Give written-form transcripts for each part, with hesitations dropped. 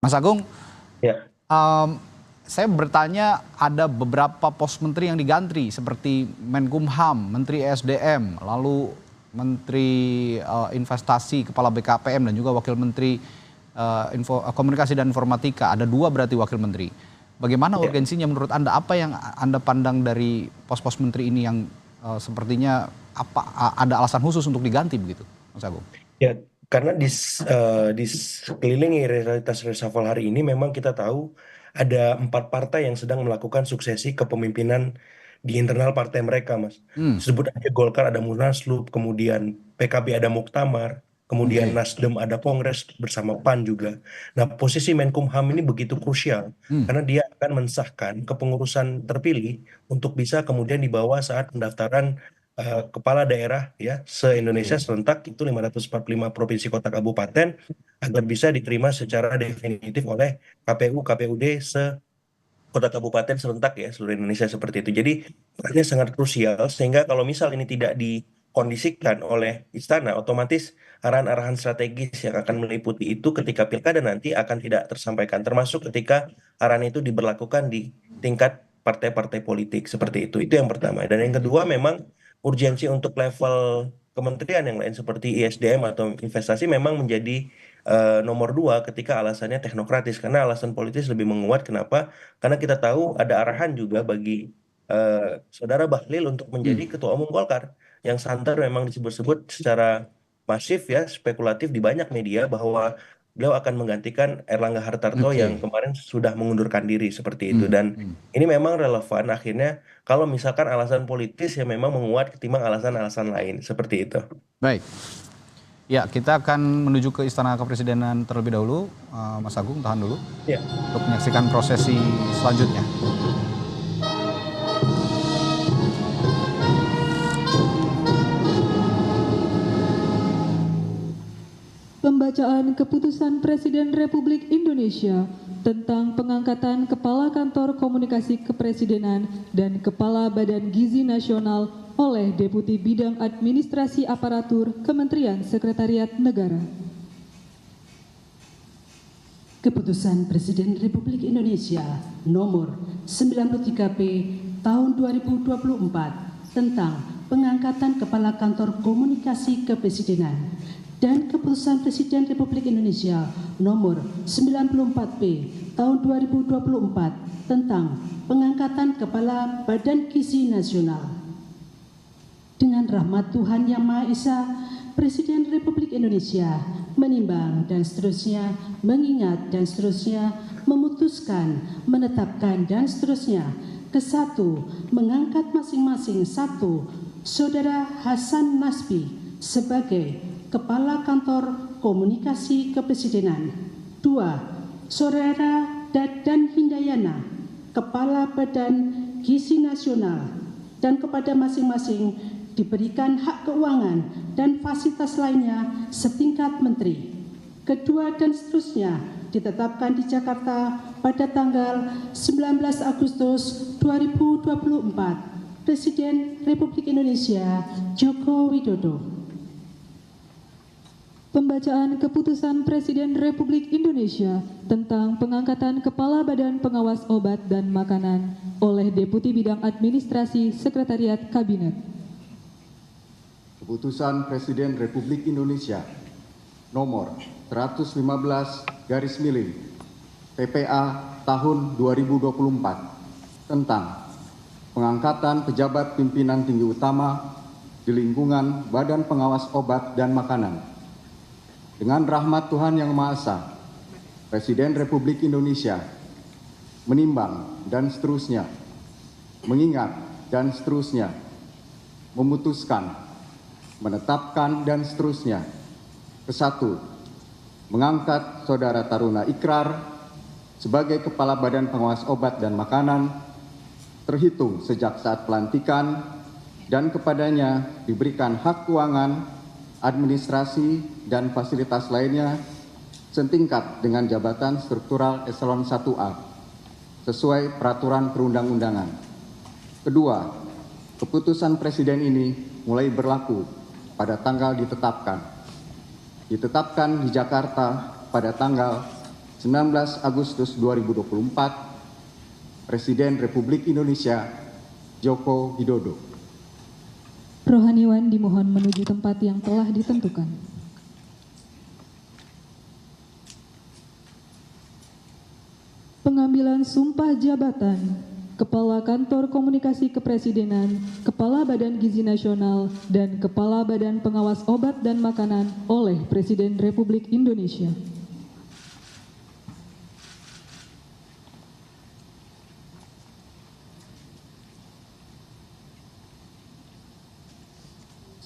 Mas Agung, Ya, em, saya bertanya ada beberapa pos menteri yang diganti seperti Menkumham, Menteri ESDM, lalu Menteri Investasi, Kepala BKPM dan juga Wakil Menteri Komunikasi dan Informatika. Ada dua berarti wakil menteri. Bagaimana ya. urgensinya menurut Anda? Apa yang Anda pandang dari pos-pos menteri ini yang sepertinya ada alasan khusus untuk diganti begitu, Mas Agung? Ya, karena di sekeliling realitas reshuffle hari ini memang kita tahu ada 4 partai yang sedang melakukan suksesi kepemimpinan di internal partai mereka, Mas. Hmm, Sebut aja Golkar ada Munaslup, kemudian PKB ada Muktamar, kemudian oke. Nasdem ada Kongres bersama PAN juga. Nah, posisi Menkumham ini begitu krusial Hmm, karena dia akan mensahkan kepengurusan terpilih untuk bisa kemudian dibawa saat pendaftaran kepala daerah ya se-Indonesia oke. serentak itu 545 provinsi kota kabupaten agar bisa diterima secara definitif oleh KPU KPUD se kota kabupaten serentak ya seluruh Indonesia seperti itu. Jadi perannya sangat krusial sehingga kalau misal ini tidak dikondisikan oleh istana otomatis arahan-arahan strategis yang akan meliputi itu ketika pilkada nanti akan tidak tersampaikan termasuk ketika arahan itu diberlakukan di tingkat partai-partai politik seperti itu. Itu yang pertama. Dan yang kedua memang urgensi untuk level kementerian yang lain seperti ISDM atau investasi memang menjadi nomor dua ketika alasannya teknokratis karena alasan politis lebih menguat. Kenapa? Karena kita tahu ada arahan juga bagi eh, Saudara Bahlil untuk menjadi Hmm, ketua umum Golkar yang santer memang disebut-sebut secara masif ya spekulatif di banyak media bahwa beliau akan menggantikan Erlangga Hartarto yang oke. kemarin sudah mengundurkan diri seperti itu Hmm, dan hmm. ini memang relevan akhirnya kalau misalkan alasan politis yang memang menguat ketimbang alasan-alasan lain seperti itu. Baik. Ya, kita akan menuju ke Istana Kepresidenan terlebih dahulu. Mas Agung, tahan dulu Ya. untuk menyaksikan prosesi selanjutnya. Pembacaan Keputusan Presiden Republik Indonesia tentang pengangkatan Kepala Kantor Komunikasi Kepresidenan dan Kepala Badan Gizi Nasional oleh Deputi Bidang Administrasi Aparatur Kementerian Sekretariat Negara. Keputusan Presiden Republik Indonesia Nomor 93P Tahun 2024 tentang pengangkatan Kepala Kantor Komunikasi Kepresidenan dan Keputusan Presiden Republik Indonesia Nomor 94P Tahun 2024 tentang pengangkatan Kepala Badan Gizi Nasional. Dengan rahmat Tuhan Yang Maha Esa, Presiden Republik Indonesia menimbang dan seterusnya, mengingat dan seterusnya, memutuskan, menetapkan dan seterusnya. Kesatu, mengangkat masing-masing satu, Saudara Hasan Nasbi sebagai Kepala Kantor Komunikasi Kepresidenan. 2. Saudara Dadan Hindayana, Kepala Badan Gizi Nasional, dan kepada masing-masing diberikan hak keuangan dan fasilitas lainnya setingkat menteri. Kedua dan seterusnya ditetapkan di Jakarta pada tanggal 19 Agustus 2024. Presiden Republik Indonesia Joko Widodo. Pembacaan Keputusan Presiden Republik Indonesia tentang pengangkatan Kepala Badan Pengawas Obat dan Makanan oleh Deputi Bidang Administrasi Sekretariat Kabinet. Keputusan Presiden Republik Indonesia Nomor 115 garis miring PPA tahun 2024 tentang pengangkatan pejabat pimpinan tinggi utama di lingkungan Badan Pengawas Obat dan Makanan. Dengan rahmat Tuhan Yang Maha Esa, Presiden Republik Indonesia menimbang dan seterusnya, mengingat dan seterusnya, memutuskan, menetapkan dan seterusnya. Kesatu, mengangkat Saudara Taruna Ikrar sebagai Kepala Badan Pengawas Obat dan Makanan terhitung sejak saat pelantikan dan kepadanya diberikan hak keuangan, administrasi, dan fasilitas lainnya setingkat dengan jabatan struktural eselon 1A sesuai peraturan perundang-undangan. Kedua, keputusan Presiden ini mulai berlaku pada tanggal ditetapkan di Jakarta pada tanggal 19 19 Agustus 2024, Presiden Republik Indonesia Joko Widodo. Rohaniwan dimohon menuju tempat yang telah ditentukan. Pengambilan sumpah jabatan Kepala Kantor Komunikasi Kepresidenan, Kepala Badan Gizi Nasional, dan Kepala Badan Pengawas Obat dan Makanan oleh Presiden Republik Indonesia.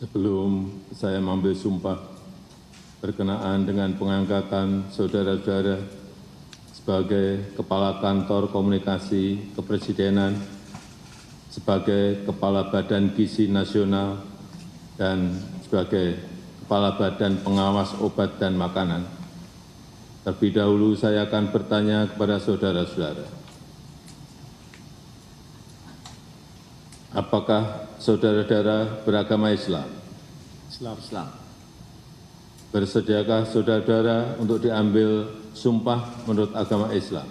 Sebelum saya mengambil sumpah berkenaan dengan pengangkatan saudara-saudara sebagai Kepala Kantor Komunikasi Kepresidenan, sebagai Kepala Badan Gizi Nasional, dan sebagai Kepala Badan Pengawas Obat dan Makanan. Terlebih dahulu saya akan bertanya kepada saudara-saudara, apakah saudara-saudara beragama Islam? Islam. Bersediakah saudara-saudara untuk diambil sumpah menurut agama Islam?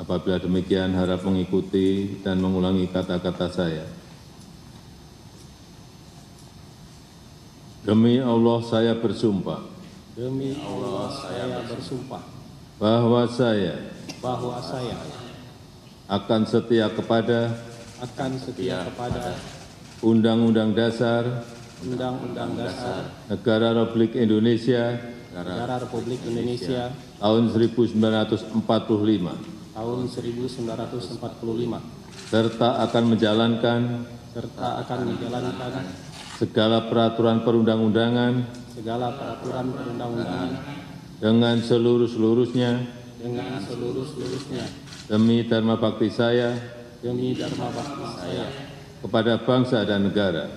Apabila demikian, harap mengikuti dan mengulangi kata-kata saya. Demi Allah saya bersumpah. Demi Allah saya bersumpah Bahwa saya bahwa saya akan setia kepada Undang-Undang Dasar Undang-Undang Dasar Negara Republik Indonesia Negara Republik Indonesia tahun 1945 tahun 1945 serta akan menjalankan segala peraturan perundang-undangan dengan seluruh-seluruhnya demi dharma bakti saya kepada bangsa dan negara,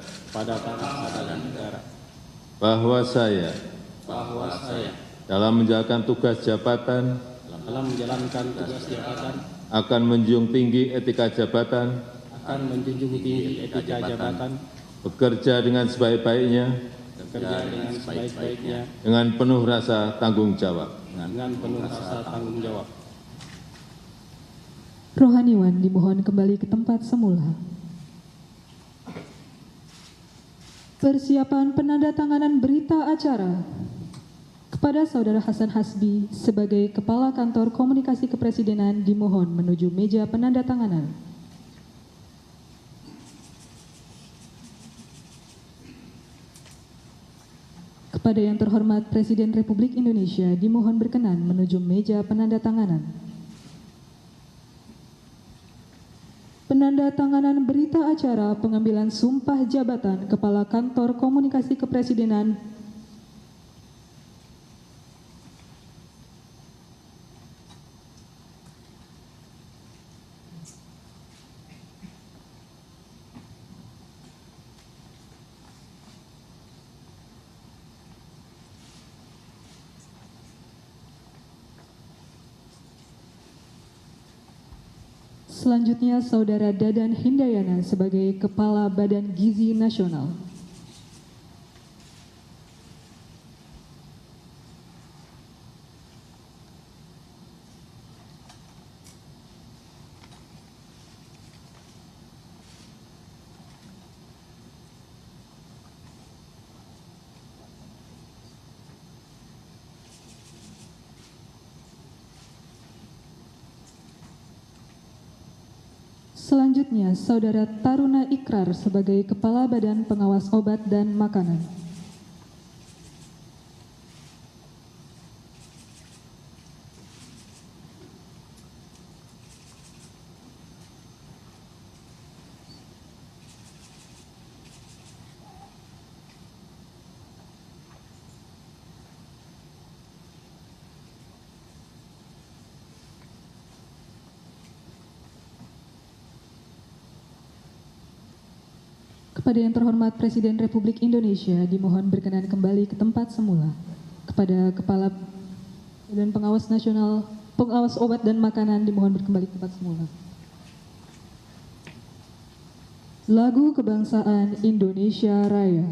bahwa saya dalam menjalankan tugas jabatan akan menjunjung tinggi etika jabatan, bekerja dengan sebaik-baiknya dengan penuh rasa tanggung jawab. Rohaniwan dimohon kembali ke tempat semula. Persiapan penandatanganan berita acara kepada Saudara Hasan Hasbi sebagai Kepala Kantor Komunikasi Kepresidenan dimohon menuju meja penandatanganan. Kepada yang terhormat Presiden Republik Indonesia dimohon berkenan menuju meja penandatanganan. Penandatanganan berita acara pengambilan sumpah jabatan Kepala Kantor Komunikasi Kepresidenan Selanjutnya, Saudara Dadan Hindayana sebagai Kepala Badan Gizi Nasional. Selanjutnya, Saudara Taruna Ikrar sebagai Kepala Badan Pengawas Obat dan Makanan. Kepada yang terhormat Presiden Republik Indonesia dimohon berkenan kembali ke tempat semula. Kepada Kepala Badan Pengawas Nasional, Pengawas Obat dan Makanan dimohon kembali ke tempat semula. Lagu Kebangsaan Indonesia Raya.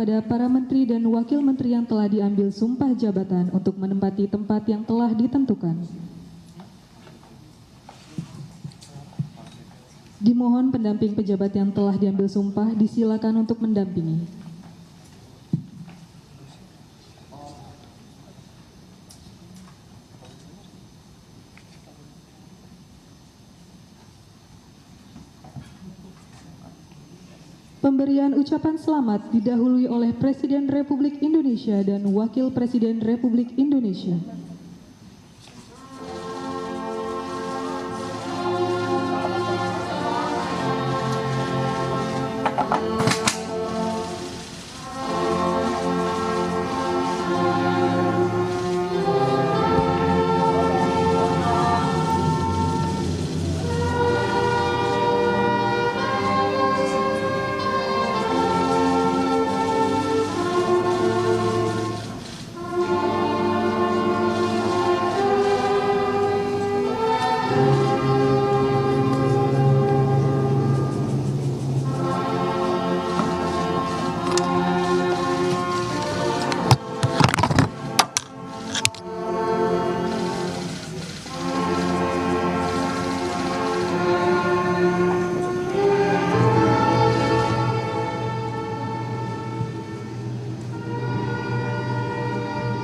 kepada para menteri dan wakil menteri yang telah diambil sumpah jabatan untuk menempati tempat yang telah ditentukan. Dimohon pendamping pejabat yang telah diambil sumpah disilakan untuk mendampingi. Pemberian ucapan selamat didahului oleh Presiden Republik Indonesia dan Wakil Presiden Republik Indonesia.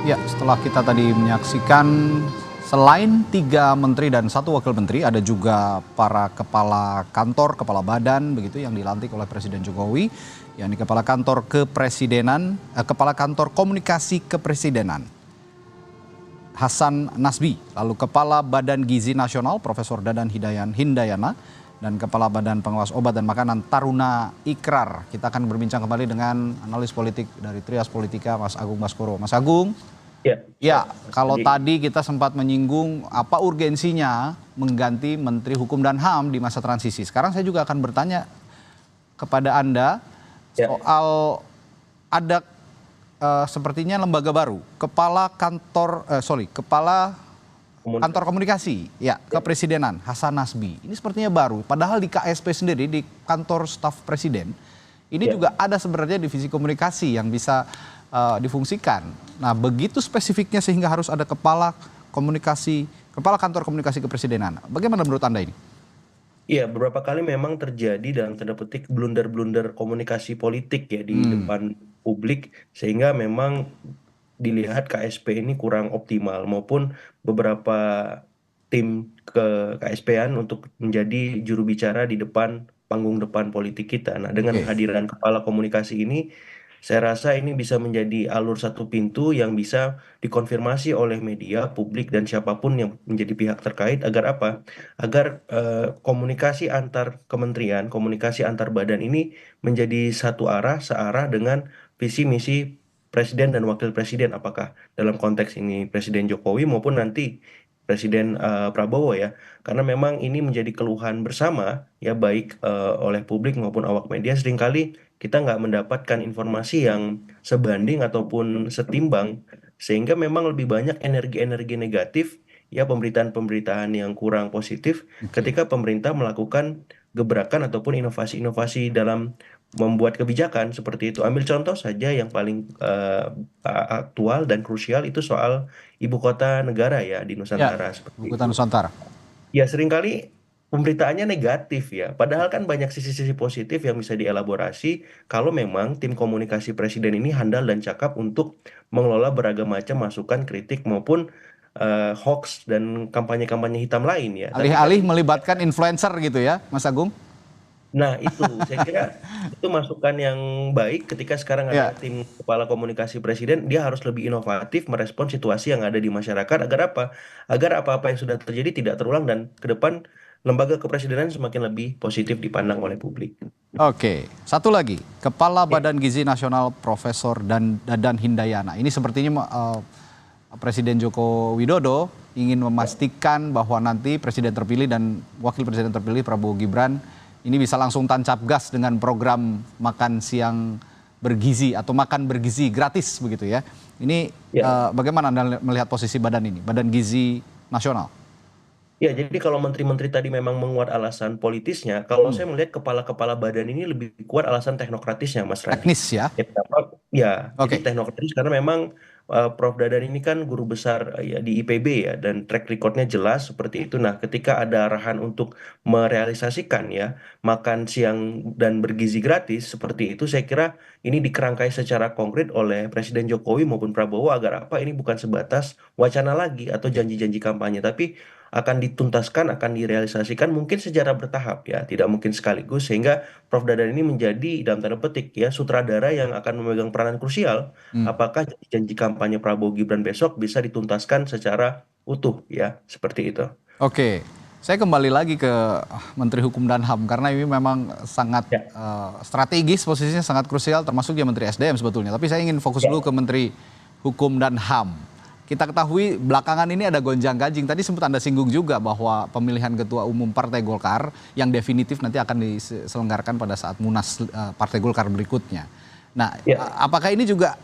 Ya, setelah kita tadi menyaksikan selain 3 menteri dan 1 wakil menteri, ada juga para kepala kantor, kepala badan begitu yang dilantik oleh Presiden Jokowi, yakni kepala kantor kepresidenan, kepala kantor komunikasi kepresidenan Hasan Nasbi, lalu kepala Badan Gizi Nasional Profesor Dadan Hindayana, dan kepala Badan Pengawas Obat dan Makanan Taruna Ikrar. Kita akan berbincang kembali dengan analis politik dari Trias Politika, Mas Agung Baskoro. Mas Agung. Ya, kalau tadi kita sempat menyinggung apa urgensinya mengganti Menteri Hukum dan HAM di masa transisi. Sekarang saya juga akan bertanya kepada Anda soal ada sepertinya lembaga baru, kepala kantor komunikasi kepresidenan Hasan Nasbi. Ini sepertinya baru, padahal di KSP sendiri, di kantor staf presiden, ini juga ada sebenarnya divisi komunikasi yang bisa difungsikan. Nah, begitu spesifiknya sehingga harus ada kepala kantor komunikasi kepresidenan. Bagaimana menurut Anda ini? Iya, beberapa kali memang terjadi dalam tanda petik blunder-blunder komunikasi politik ya di depan publik, sehingga memang dilihat KSP ini kurang optimal maupun beberapa tim ke KSP-an untuk menjadi juru bicara di depan panggung depan politik kita. Nah, dengan kehadiran kepala komunikasi ini, saya rasa ini bisa menjadi alur satu pintu yang bisa dikonfirmasi oleh media, publik, dan siapapun yang menjadi pihak terkait agar apa? Agar komunikasi antar kementerian, komunikasi antar badan ini menjadi satu arah, searah dengan visi misi Presiden dan Wakil Presiden. Apakah dalam konteks ini Presiden Jokowi maupun nanti Presiden Prabowo ya. Karena memang ini menjadi keluhan bersama ya, baik oleh publik maupun awak media. Seringkali kita nggak mendapatkan informasi yang sebanding ataupun setimbang, sehingga memang lebih banyak energi-energi negatif ya, pemberitaan-pemberitaan yang kurang positif ketika pemerintah melakukan gebrakan ataupun inovasi-inovasi dalam membuat kebijakan seperti itu. Ambil contoh saja yang paling aktual dan krusial itu soal ibu kota negara ya di Nusantara. Ibu kota Nusantara. Ya, seringkali pemberitaannya negatif ya. Padahal kan banyak sisi-sisi positif yang bisa dielaborasi kalau memang tim komunikasi presiden ini handal dan cakap untuk mengelola beragam macam masukan, kritik maupun hoax dan kampanye-kampanye hitam lain ya. Alih-alih melibatkan influencer gitu ya, Mas Agung? Nah itu, saya kira itu masukan yang baik ketika sekarang ada tim kepala komunikasi presiden, dia harus lebih inovatif merespon situasi yang ada di masyarakat agar apa? Agar apa-apa yang sudah terjadi tidak terulang dan ke depan lembaga kepresidenan semakin lebih positif dipandang oleh publik. Oke, satu lagi, Kepala Badan Gizi Nasional Profesor Dadan Hindayana. Ini sepertinya Presiden Joko Widodo ingin memastikan bahwa nanti Presiden terpilih dan Wakil Presiden terpilih Prabowo Gibran ini bisa langsung tancap gas dengan program makan siang bergizi atau makan bergizi gratis begitu ya. Ini bagaimana Anda melihat posisi badan ini, Badan Gizi Nasional? Ya, jadi kalau menteri-menteri tadi memang menguat alasan politisnya, kalau Hmm, saya melihat kepala-kepala badan ini lebih kuat alasan teknokratisnya, Mas Raditya. teknis ya. Ya, kenapa? Ya, jadi Oke. teknokratis karena memang Prof. Dadan ini kan guru besar ya di IPB ya, dan track recordnya jelas seperti itu. Nah, ketika ada arahan untuk merealisasikan ya makan siang dan bergizi gratis seperti itu, saya kira ini dikerangkai secara konkret oleh Presiden Jokowi maupun Prabowo agar apa ini bukan sebatas wacana lagi atau Oke. janji-janji kampanye, tapi akan dituntaskan, akan direalisasikan mungkin secara bertahap ya, tidak mungkin sekaligus sehingga Prof. Dadan ini menjadi dalam tanda petik ya sutradara yang akan memegang peranan krusial Hmm. apakah janji kampanye Prabowo Gibran besok bisa dituntaskan secara utuh ya, seperti itu. Oke, saya kembali lagi ke Menteri Hukum dan HAM karena ini memang sangat Ya, strategis, posisinya sangat krusial, termasuk dia Menteri SDM sebetulnya. Tapi saya ingin fokus ya, dulu ke Menteri Hukum dan HAM. Kita ketahui belakangan ini ada gonjang-ganjing. Tadi sempat Anda singgung juga bahwa pemilihan Ketua Umum Partai Golkar yang definitif nanti akan diselenggarakan pada saat Munas Partai Golkar berikutnya. Nah, ya. apakah ini juga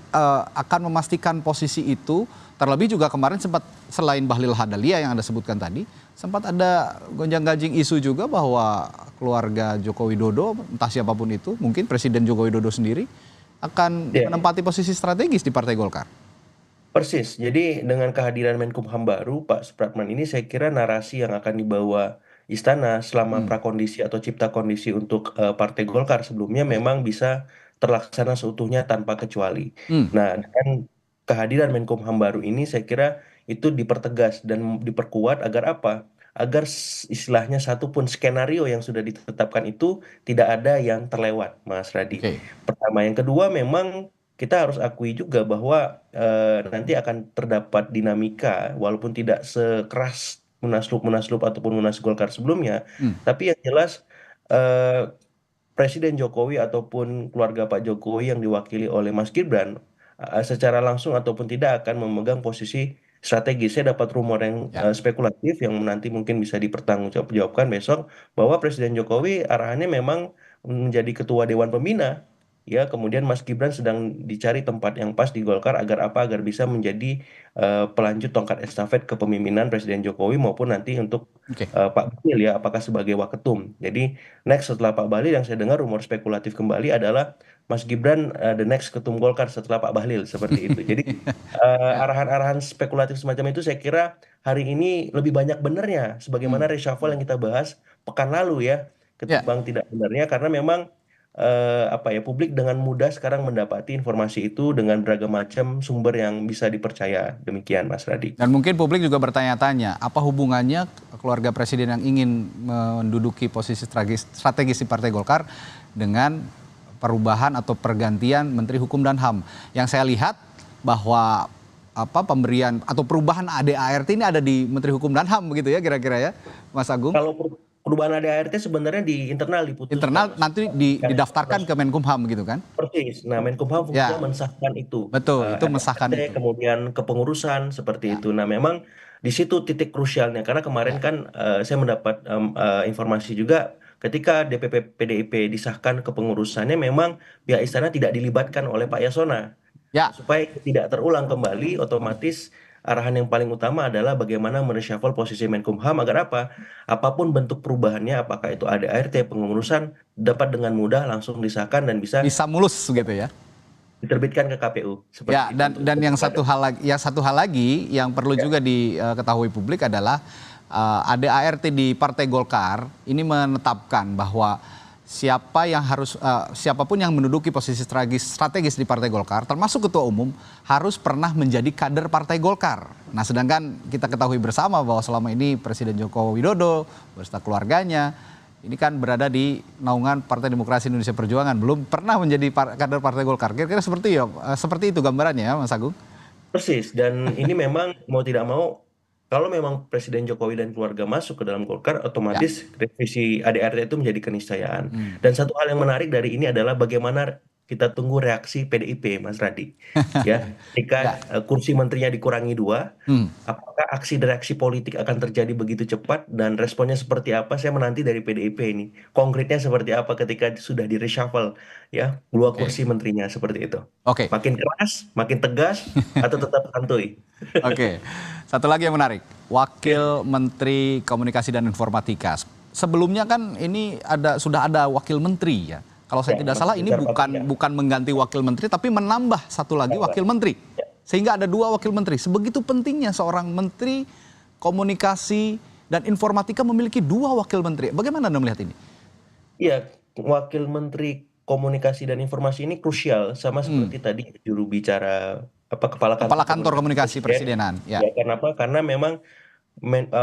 akan memastikan posisi itu? Terlebih juga kemarin sempat selain Bahlil Hadalia yang Anda sebutkan tadi, sempat ada gonjang-ganjing isu juga bahwa keluarga Joko Widodo, entah siapapun itu, mungkin Presiden Joko Widodo sendiri akan Ya. menempati posisi strategis di Partai Golkar. Persis. Jadi dengan kehadiran Menkumham baru Pak Supratman ini saya kira narasi yang akan dibawa istana selama Hmm. prakondisi atau cipta kondisi untuk Partai Golkar sebelumnya Baik. memang bisa terlaksana seutuhnya tanpa kecuali. Hmm. Nah, dengan kehadiran Menkumham baru ini saya kira itu dipertegas dan diperkuat agar apa? Agar istilahnya satu pun skenario yang sudah ditetapkan itu tidak ada yang terlewat, Mas Radi. Oke. Pertama, yang kedua memang kita harus akui juga bahwa nanti akan terdapat dinamika walaupun tidak sekeras munaslup ataupun munas Golkar sebelumnya, Hmm. tapi yang jelas eh, Presiden Jokowi ataupun keluarga Pak Jokowi yang diwakili oleh Mas Gibran secara langsung ataupun tidak akan memegang posisi strategis. Saya dapat rumor yang Ya. spekulatif yang nanti mungkin bisa dipertanggungjawabkan besok bahwa Presiden Jokowi arahannya memang menjadi ketua Dewan Pembina. Ya, kemudian Mas Gibran sedang dicari tempat yang pas di Golkar agar apa? Agar bisa menjadi pelanjut tongkat estafet kepemimpinan Presiden Jokowi maupun nanti untuk Oke. Pak Bahlil ya, apakah sebagai waketum. Jadi next setelah Pak Bahlil yang saya dengar rumor spekulatif kembali adalah Mas Gibran the next ketum Golkar setelah Pak Bahlil seperti itu. Jadi Ya. arahan-arahan spekulatif semacam itu saya kira hari ini lebih banyak benernya sebagaimana Hmm. reshuffle yang kita bahas pekan lalu ya Ya. ketimbang tidak benarnya karena memang apa ya publik dengan mudah sekarang mendapati informasi itu dengan beragam macam sumber yang bisa dipercaya. Demikian Mas Radi. Dan mungkin publik juga bertanya-tanya, apa hubungannya keluarga presiden yang ingin menduduki posisi strategis di Partai Golkar dengan perubahan atau pergantian Menteri Hukum dan HAM. Yang saya lihat bahwa pemberian atau perubahan ADART ini ada di Menteri Hukum dan HAM begitu ya kira-kira ya, Mas Agung. Kalau perubahan ADART sebenarnya di internal diputuskan, Internal Mas. nanti Bukan didaftarkan ke Munas. Menkumham gitu kan? Persis. Nah, Menkumham fungsinya Ya, mensahkan itu. betul, itu mensahkan ADART, itu. kemudian kepengurusan seperti Ya, itu. Nah, memang di situ titik krusialnya karena kemarin ya, kan saya mendapat informasi juga ketika DPP PDIP disahkan kepengurusannya memang pihak istana tidak dilibatkan oleh Pak Yasona. ya. Supaya tidak terulang kembali, otomatis arahan yang paling utama adalah bagaimana mereshuffle posisi Menkumham agar apa? Apapun bentuk perubahannya, apakah itu ADART, pengurusan, dapat dengan mudah langsung disahkan dan bisa Bisa mulus gitu ya. diterbitkan ke KPU. Ya, Seperti itu dan untuk dan yang pilkada. satu hal lagi yang perlu Ya, juga diketahui publik adalah ADART di Partai Golkar ini menetapkan bahwa siapapun yang menduduki posisi strategis di Partai Golkar, termasuk ketua umum, harus pernah menjadi kader Partai Golkar. Nah, sedangkan kita ketahui bersama bahwa selama ini Presiden Joko Widodo beserta keluarganya ini kan berada di naungan Partai Demokrasi Indonesia Perjuangan, belum pernah menjadi kader Partai Golkar. Kira-kira seperti itu gambarannya ya, Mas Agung? persis. Dan ini memang mau tidak mau, kalau memang Presiden Jokowi dan keluarga masuk ke dalam Golkar, Ya. otomatis revisi ADART itu menjadi keniscayaan. Hmm. Dan satu hal yang menarik dari ini adalah bagaimana kita tunggu reaksi PDIP, Mas Radi. Ya, ketika Ya. kursi menterinya dikurangi 2, apakah aksi dan reaksi politik akan terjadi begitu cepat dan responnya seperti apa? Saya menanti dari PDIP ini. Konkretnya seperti apa ketika sudah di reshuffle ya, 2 Oke. kursi menterinya seperti itu. Oke. Makin keras, makin tegas, atau tetap santuy? Oke, satu lagi yang menarik, Wakil Menteri Komunikasi dan Informatika. Sebelumnya kan ini sudah ada Wakil Menteri ya. Kalau saya Ya, tidak Mas salah ini Rizal Patria. bukan mengganti Wakil Menteri, tapi menambah satu lagi Wakil Menteri. Ya. Sehingga ada 2 Wakil Menteri. Sebegitu pentingnya seorang Menteri Komunikasi dan Informatika memiliki 2 Wakil Menteri. Bagaimana Anda melihat ini? Iya, Wakil Menteri Komunikasi dan Informasi ini krusial, sama seperti tadi juru bicara Kepala Kepala Kantor Komunikasi Presiden. Presidenan. Ya. Ya, kenapa? Karena memang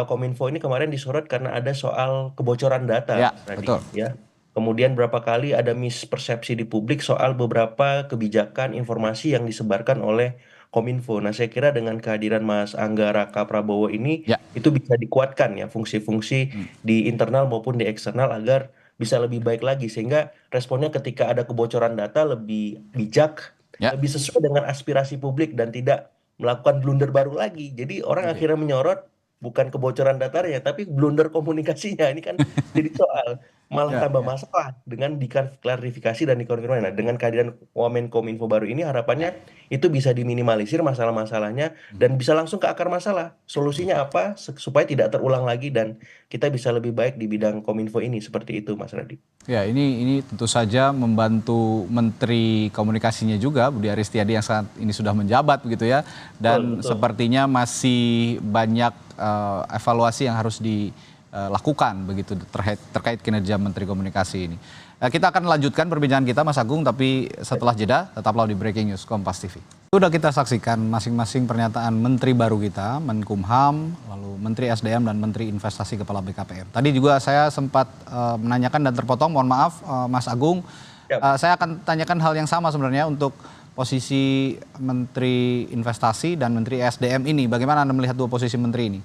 Kominfo ini kemarin disorot karena ada soal kebocoran data, Ya, tadi, betul. ya. Kemudian berapa kali ada mispersepsi di publik soal beberapa kebijakan informasi yang disebarkan oleh Kominfo. Nah, saya kira dengan kehadiran Mas Angga Raka Prabowo ini, Ya. itu bisa dikuatkan ya fungsi-fungsi di internal maupun di eksternal agar bisa lebih baik lagi. Sehingga responnya ketika ada kebocoran data lebih bijak, Ya. lebih sesuai dengan aspirasi publik dan tidak melakukan blunder baru lagi. Jadi orang Oke. akhirnya menyorot bukan kebocoran datanya, tapi blunder komunikasinya. Ini kan jadi soal malah Ya, tambah ya. masalah dengan diklarifikasi dan dikonfirmasi. Nah, dengan kehadiran Wamenkominfo baru ini harapannya itu bisa diminimalisir masalah-masalahnya dan bisa langsung ke akar masalah. Solusinya apa supaya tidak terulang lagi dan kita bisa lebih baik di bidang Kominfo ini, seperti itu Mas Radi. Ya, ini tentu saja membantu Menteri Komunikasinya juga, Budi Aristiadi yang saat ini sudah menjabat begitu ya. Dan Betul. sepertinya masih banyak evaluasi yang harus dilakukan begitu terkait kinerja Menteri Komunikasi ini. Kita akan lanjutkan perbincangan kita Mas Agung, tapi setelah jeda tetaplah di Breaking News Kompas TV. Sudah kita saksikan masing-masing pernyataan menteri baru kita, Menkumham, lalu Menteri SDM dan Menteri Investasi Kepala BKPM. Tadi juga saya sempat menanyakan dan terpotong, mohon maaf Mas Agung. Saya akan tanyakan hal yang sama sebenarnya untuk posisi Menteri Investasi dan Menteri SDM ini. Bagaimana Anda melihat 2 posisi menteri ini?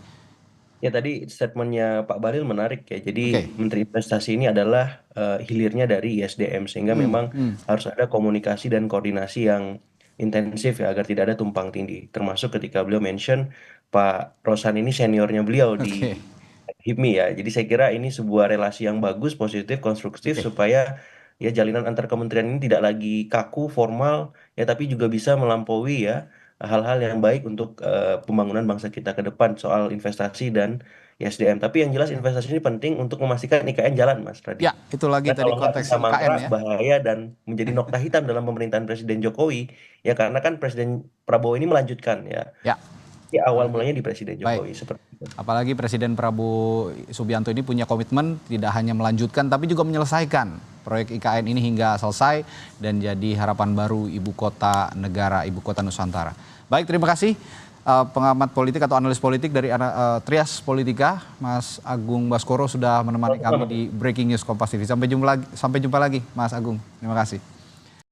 Ya, tadi statementnya Pak Bahlil menarik ya. Jadi Oke. Menteri Investasi ini adalah hilirnya dari ISDM, sehingga memang harus ada komunikasi dan koordinasi yang intensif ya agar tidak ada tumpang tindih. Termasuk ketika beliau mention Pak Rosan ini seniornya beliau di Oke. HIPMI ya. Jadi saya kira ini sebuah relasi yang bagus, positif, konstruktif supaya ya jalinan antar kementerian ini tidak lagi kaku, formal ya, tapi juga bisa melampaui ya hal-hal yang baik untuk pembangunan bangsa kita ke depan soal investasi dan SDM. Tapi yang jelas investasi ini penting untuk memastikan IKN jalan, Mas Radit. Ya, itu lagi Karena tadi kalau nggak konteks bisa IKN mangkrak, ya. bahaya dan menjadi nokta hitam dalam pemerintahan Presiden Jokowi. Ya karena kan Presiden Prabowo ini melanjutkan ya. Ya. Ya awal mulanya di Presiden Jokowi seperti itu. Apalagi Presiden Prabowo Subianto ini punya komitmen tidak hanya melanjutkan tapi juga menyelesaikan proyek IKN ini hingga selesai dan jadi harapan baru ibu kota negara, ibu kota Nusantara. Baik, terima kasih pengamat politik atau analis politik dari Trias Politika, Mas Agung Baskoro sudah menemani kami di Breaking News Kompas TV. Sampai jumpa lagi Mas Agung. Terima kasih.